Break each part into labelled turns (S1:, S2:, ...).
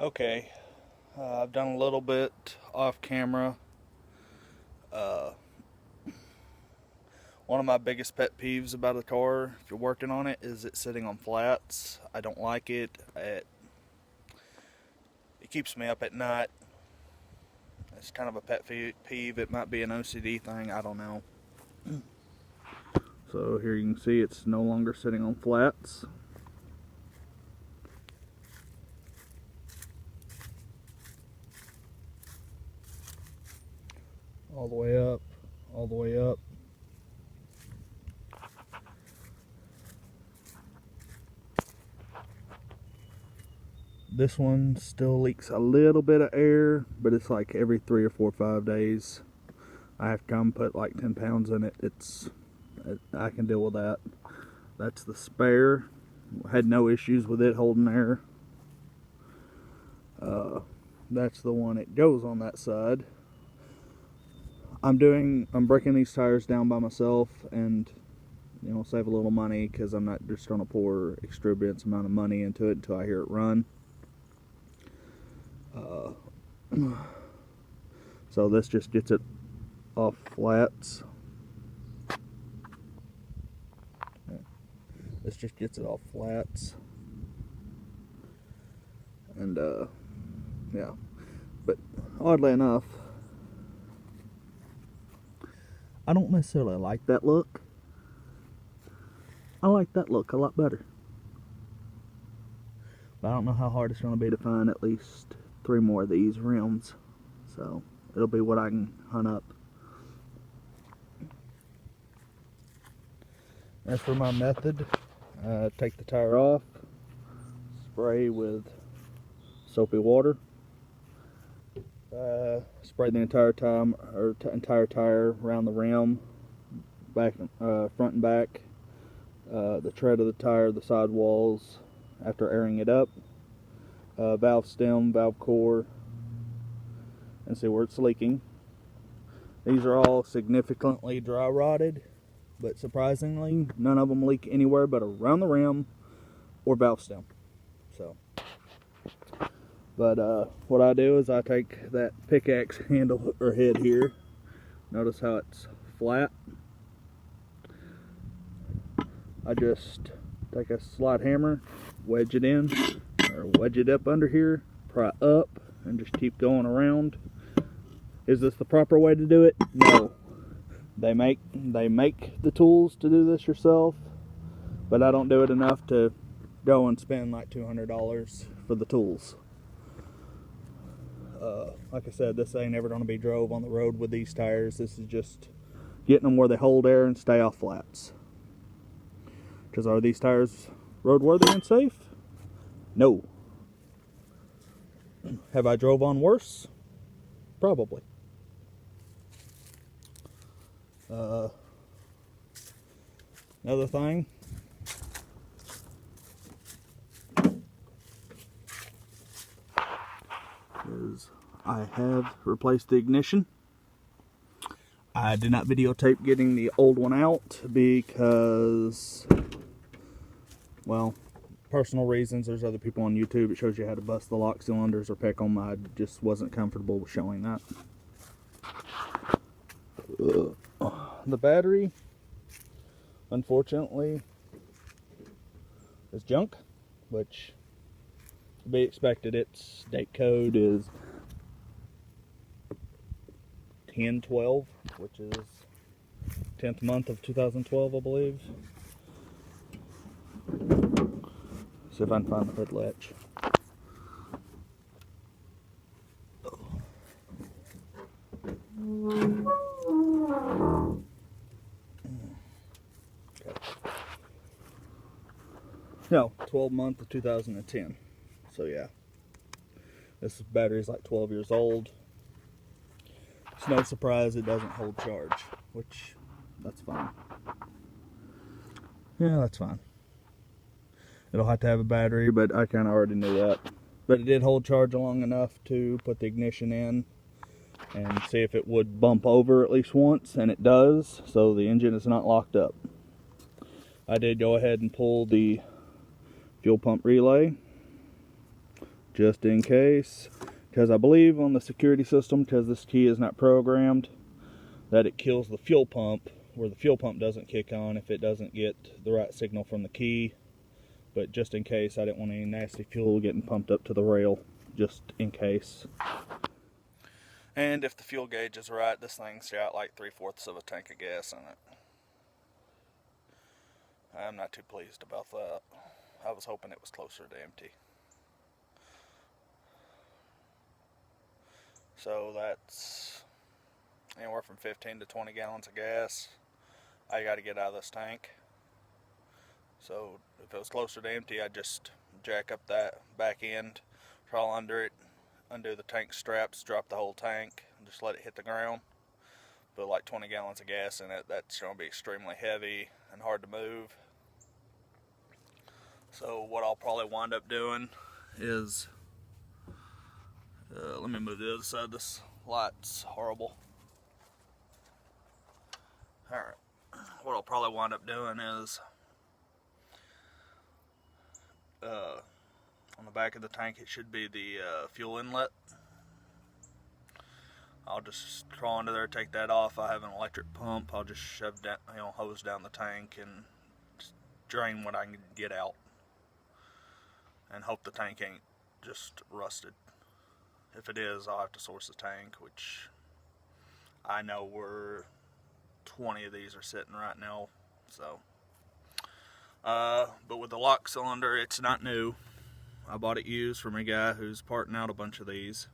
S1: Okay, I've done a little bit off camera. Uh, One of my biggest pet peeves about a car, if you're working on it, is it sitting on flats. I don't like it. It keeps me up at night. It's kind of a pet peeve. It might be an OCD thing. I don't know. So here you can see it's no longer sitting on flats. All the way up, all the way up. This one still leaks a little bit of air, but it's like every 3 or 4 or 5 days. I have to come put like 10 pounds in it. I can deal with that. That's the spare. Had no issues with it holding air. That's the one it goes on that side. I'm breaking these tires down by myself and save a little money because I'm not just going to pour extravagant amount of money into it until I hear it run. So this just gets it off flats. This just gets it off flats. And yeah, but oddly enough, I don't necessarily like that look. I like that look a lot better. But I don't know how hard it's going to be to find at least 3 more of these rims. So it'll be what I can hunt up. As for my method, take the tire off, spray with soapy water, spray the entire tire around the rim, back, front and back, the tread of the tire, the sidewalls. After airing it up, valve stem, valve core, and see where it's leaking. These are all significantly dry rotted, but surprisingly, none of them leak anywhere but around the rim or valve stem. So, but what I do is I take that pickaxe handle or head here. Notice how it's flat. I just take a slide hammer, wedge it in, or wedge it up under here, pry up, and just keep going around. Is this the proper way to do it? No. They make the tools to do this yourself, but I don't do it enough to go and spend like $200 for the tools. Like I said, this ain't ever going to be drove on the road with these tires. This is just getting them where they hold air and stay off flats. Because are these tires roadworthy and safe? No. Have I drove on worse? Probably. Another thing, is I have replaced the ignition. I did not videotape getting the old one out because, well, personal reasons. There's other people on YouTube. It shows you how to bust the lock cylinders or pick them. I just wasn't comfortable with showing that. The battery, unfortunately, is junk, which to be expected. Its date code is 1012, which is 10th month of 2012, I believe. See if I can find the hood latch. Okay. No, 12th month of 2010. So yeah, this battery is like 12 years old. It's no surprise it doesn't hold charge, which, that's fine. Yeah, that's fine. It'll have to have a battery, but I kind of already knew that. But it did hold charge long enough to put the ignition in and see if it would bump over at least once, and it does, so the engine is not locked up. I did go ahead and pull the fuel pump relay. just in case, because I believe on the security system, because this key is not programmed, that it kills the fuel pump, where the fuel pump doesn't kick on if it doesn't get the right signal from the key. But just in case, I didn't want any nasty fuel getting pumped up to the rail, just in case. And if the fuel gauge is right, this thing's got like 3/4 of a tank of gas in it. I'm not too pleased about that. I was hoping it was closer to empty. So that's anywhere from 15 to 20 gallons of gas I got to get out of this tank. So if it was closer to empty, I'd just jack up that back end, crawl under it, undo the tank straps, drop the whole tank, and just let it hit the ground. Put like 20 gallons of gas in it. That's going to be extremely heavy and hard to move. So what I'll probably wind up doing is, let me move to the other side. This light's horrible. Alright, what I'll probably wind up doing is, on the back of the tank, it should be the fuel inlet. I'll just crawl under there, take that off. I have an electric pump. I'll just shove down, hose down the tank and drain what I can get out, and hope the tank ain't just rusted. If it is, I'll have to source the tank, which I know where 20 of these are sitting right now. So, but with the lock cylinder, it's not new. I bought it used from a guy who's parting out a bunch of these.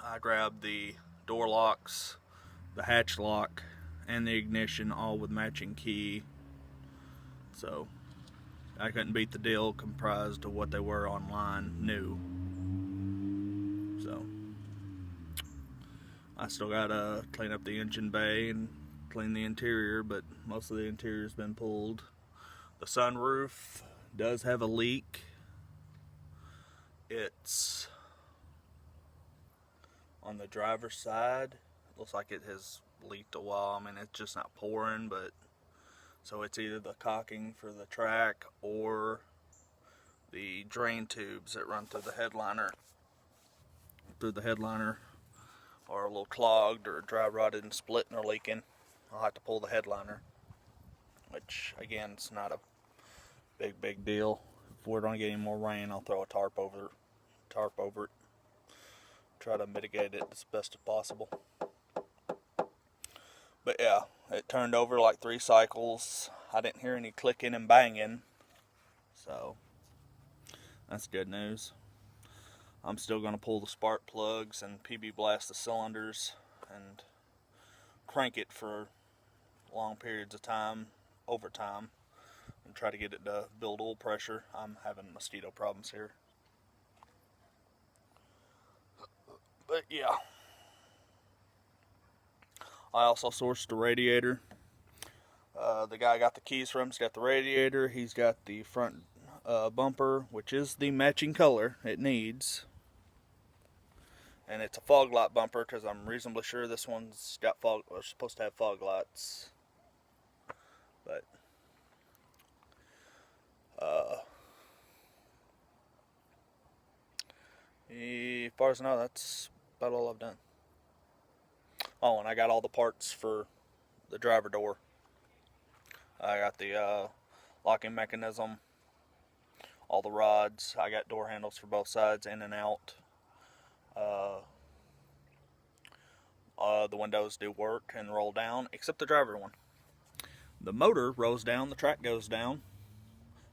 S1: I grabbed the door locks, the hatch lock, and the ignition, all with matching key. So I couldn't beat the deal, comprised of what they were online, new. So I still gotta clean up the engine bay and clean the interior, but most of the interior's been pulled. The sunroof does have a leak. It's on the driver's side. Looks like it has leaked a while. I mean, it's just not pouring, but so it's either the caulking for the track or the drain tubes that run through the headliner are a little clogged or dry rotted and split and are leaking. I'll have to pull the headliner, which again, it's not a big deal. If we're going to get any more rain, I'll throw a tarp over it. Try to mitigate it as best as possible. But yeah, it turned over like 3 cycles. I didn't hear any clicking and banging, so that's good news. I'm still going to pull the spark plugs and PB blast the cylinders and crank it for long periods of time, over time, and try to get it to build oil pressure. I'm having mosquito problems here. But yeah, I also sourced the radiator. The guy I got the keys from, he's got the radiator, he's got the front bumper, which is the matching color it needs. And it's a fog light bumper, because I'm reasonably sure this one's got supposed to have fog lights. But as far as I know, that's about all I've done. Oh, and I got all the parts for the driver door. I got the locking mechanism, all the rods. I got door handles for both sides, in and out. The windows do work and roll down, except the driver one. The motor rolls down, the track goes down,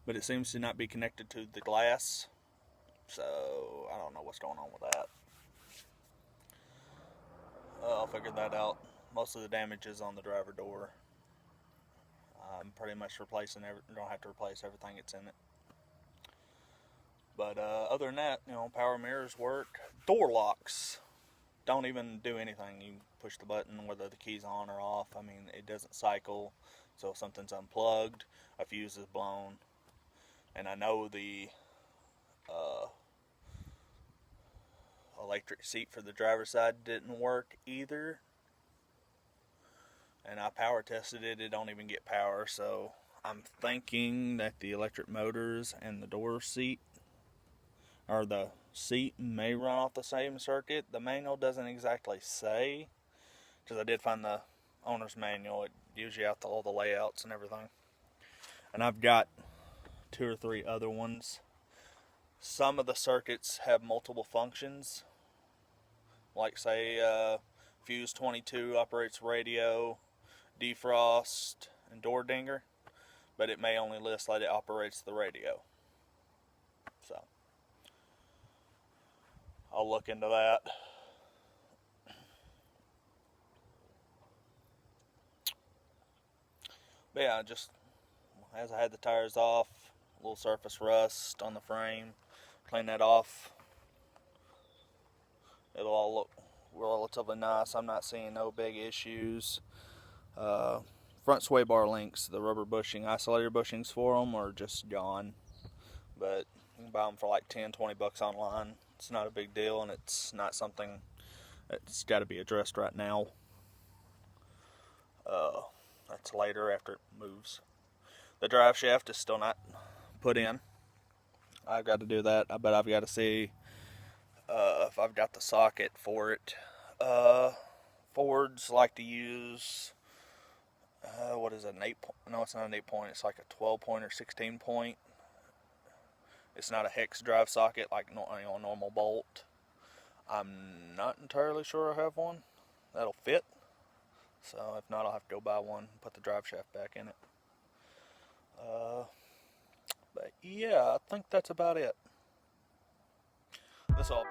S1: but it seems to not be connected to the glass. So I don't know what's going on with that. I'll figure that out. Most of the damage is on the driver door. I'm pretty much don't have to replace everything that's in it. But other than that, power mirrors work. Door locks don't even do anything. You push the button whether the key's on or off. I mean, it doesn't cycle. So if something's unplugged, a fuse is blown. And I know the electric seat for the driver's side didn't work either. And I power tested it. It don't even get power. So I'm thinking that the electric motors and the door seat, or the seat, may run off the same circuit. The manual doesn't exactly say, because I did find the owner's manual. It gives you out all the layouts and everything. And I've got 2 or 3 other ones. Some of the circuits have multiple functions. Like say Fuse 22 operates radio, defrost, and door dinger. But it may only list that it operates the radio. So I'll look into that. But yeah, just as I had the tires off, a little surface rust on the frame, clean that off. It'll all look relatively nice. I'm not seeing no big issues. Front sway bar links, the rubber bushing, isolator bushings for them are just gone. But you can buy them for like $10-20 online. It's not a big deal, and it's not something that's got to be addressed right now. That's later after it moves. The drive shaft is still not put in. I've got to do that, but I've got to see if I've got the socket for it. Fords like to use what is it, an 8 point? No, it's not an 8 point. It's like a 12 point or 16 point. It's not a hex drive socket like a normal bolt. I'm not entirely sure I have one that'll fit. So if not, I'll have to go buy one and put the drive shaft back in it. But yeah, I think that's about it. This all be.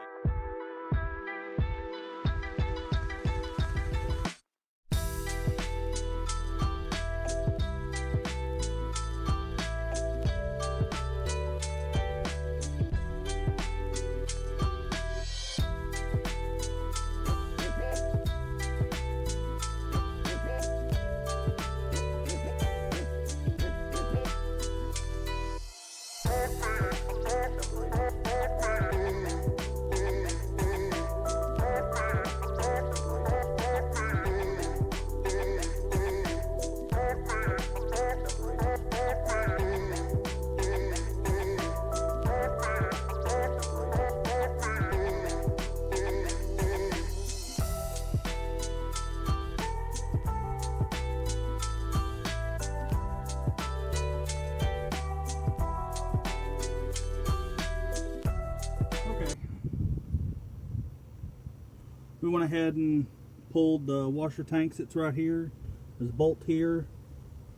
S1: We went ahead and pulled the washer tanks. It's right here. There's a bolt here,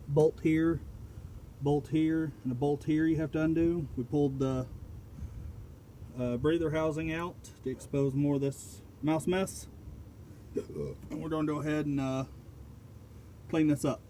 S1: bolt here, bolt here, and a bolt here you have to undo. We pulled the breather housing out to expose more of this mouse mess. And we're going to go ahead and clean this up.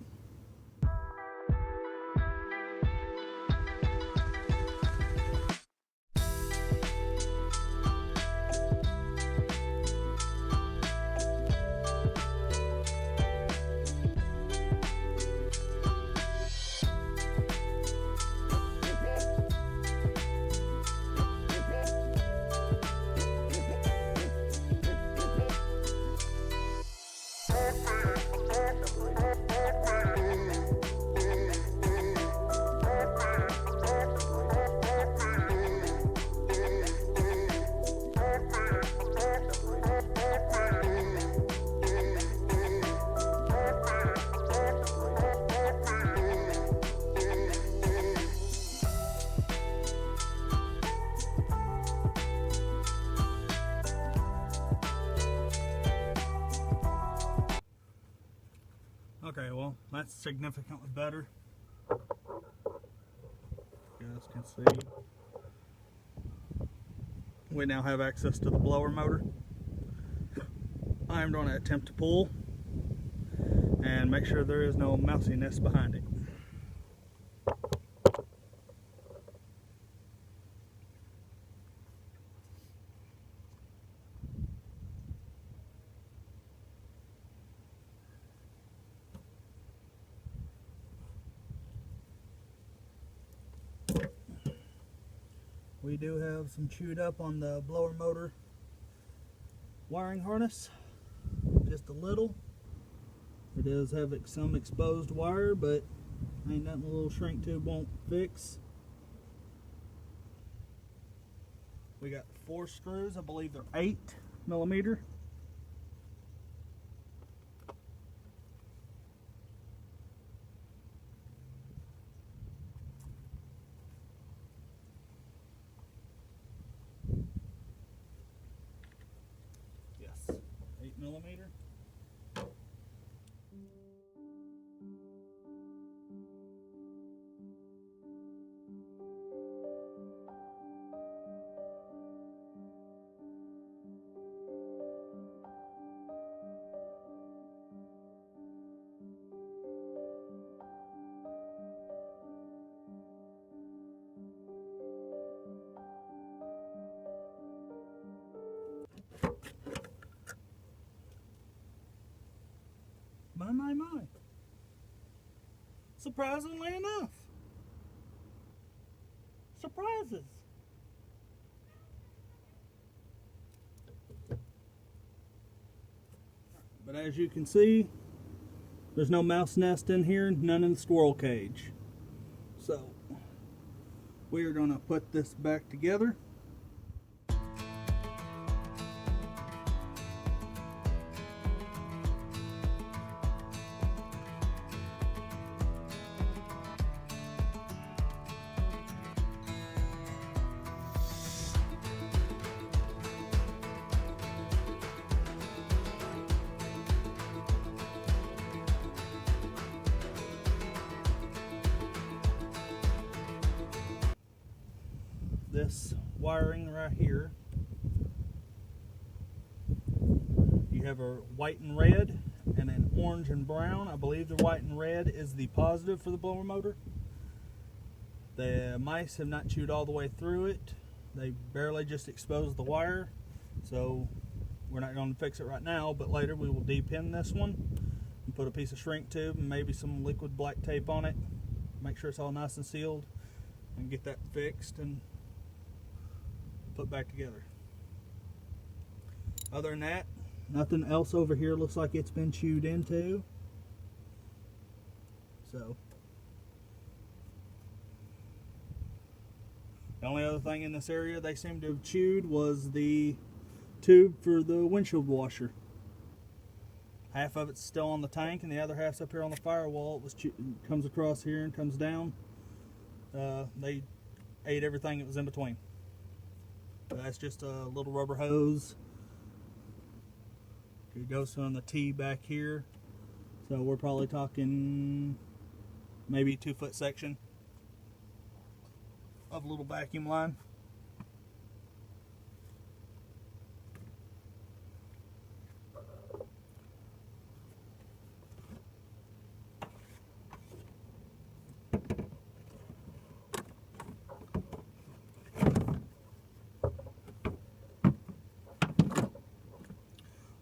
S1: Okay, well, that's significantly better. You guys can see. We now have access to the blower motor. I'm going to attempt to pull and make sure there is no mousiness behind it. We do have some chewed up on the blower motor wiring harness, just a little. It does have some exposed wire, but Ain't nothing a little shrink tube won't fix. We got 4 screws. I believe they're 8mm. Yes, 8mm. My. Surprisingly enough. Surprises. But as you can see, there's no mouse nest in here, none in the squirrel cage. So, we are going to put this back together. This wiring right here, you have a white and red and an orange and brown. I believe the white and red is the positive for the blower motor. The mice have not chewed all the way through it. They barely just exposed the wire, so we're not going to fix it right now, but later we will de-pin this one and put a piece of shrink tube and maybe some liquid black tape on it, make sure it's all nice and sealed, and get that fixed and put back together. Other than that, nothing else over here looks like it's been chewed into. So the only other thing in this area they seem to have chewed was the tube for the windshield washer. Half of it's still on the tank and the other half's up here on the firewall. It was comes across here and comes down. They ate everything that was in between. That's just a little rubber hose. It goes on the T back here. So we're probably talking maybe 2-foot section of a little vacuum line.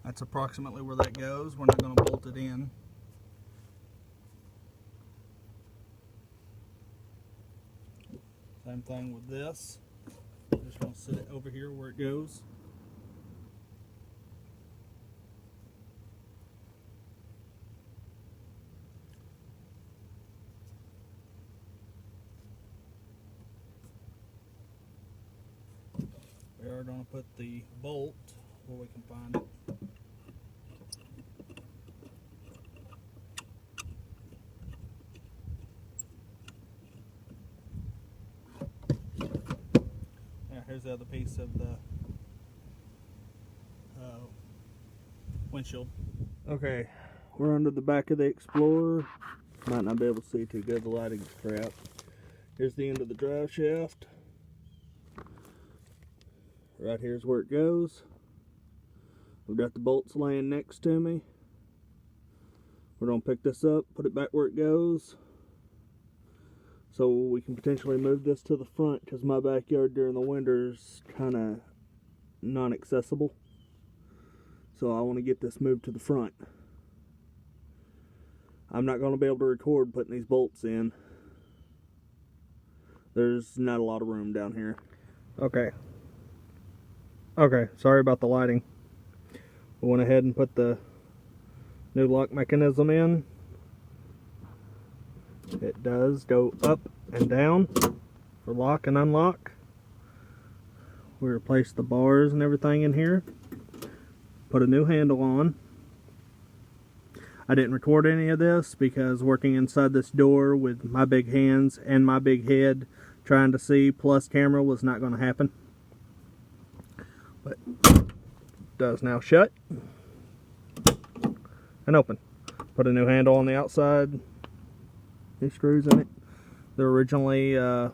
S1: That's approximately where that goes. We're not going to bolt it in. Same thing with this. Just going to sit it over here where it goes. We are going to put the bolt where we can find it. Here's the other piece of the windshield. Okay, we're under the back of the Explorer. Might not be able to see too good, the lighting's crap. Here's the end of the drive shaft. Right here's where it goes. We've got the bolts laying next to me. We're going to pick this up, put it back where it goes, so we can potentially move this to the front, because my backyard during the winter is kind of non-accessible. So I want to get this moved to the front. I'm not going to be able to record putting these bolts in. There's not a lot of room down here. Okay, sorry about the lighting. We went ahead and put the new lock mechanism in. It does go up and down for lock and unlock. We replaced the bars and everything in here. Put a new handle on. I didn't record any of this because working inside this door with my big hands and my big head trying to see plus camera was not going to happen. But it does now shut and open. Put a new handle on the outside. These screws in it. They're originally held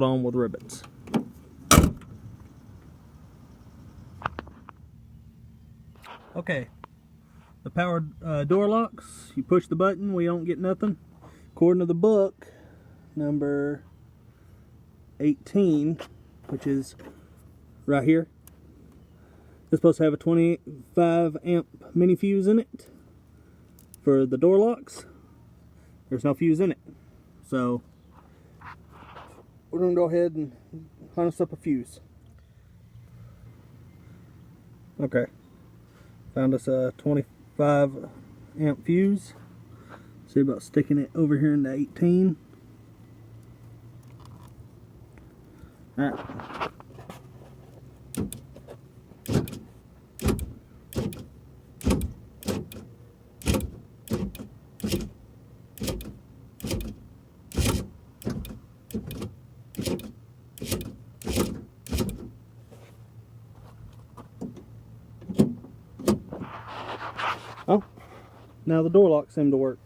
S1: on with ribbons. Okay, the power door locks. You push the button, we don't get nothing. According to the book, number 18, which is right here, it's supposed to have a 25 amp mini fuse in it for the door locks. There's no fuse in it, so we're gonna go ahead and harness up a fuse. Okay, found us a 25 amp fuse. See about sticking it over here into 18. All right. Oh, now the door locks seem to work.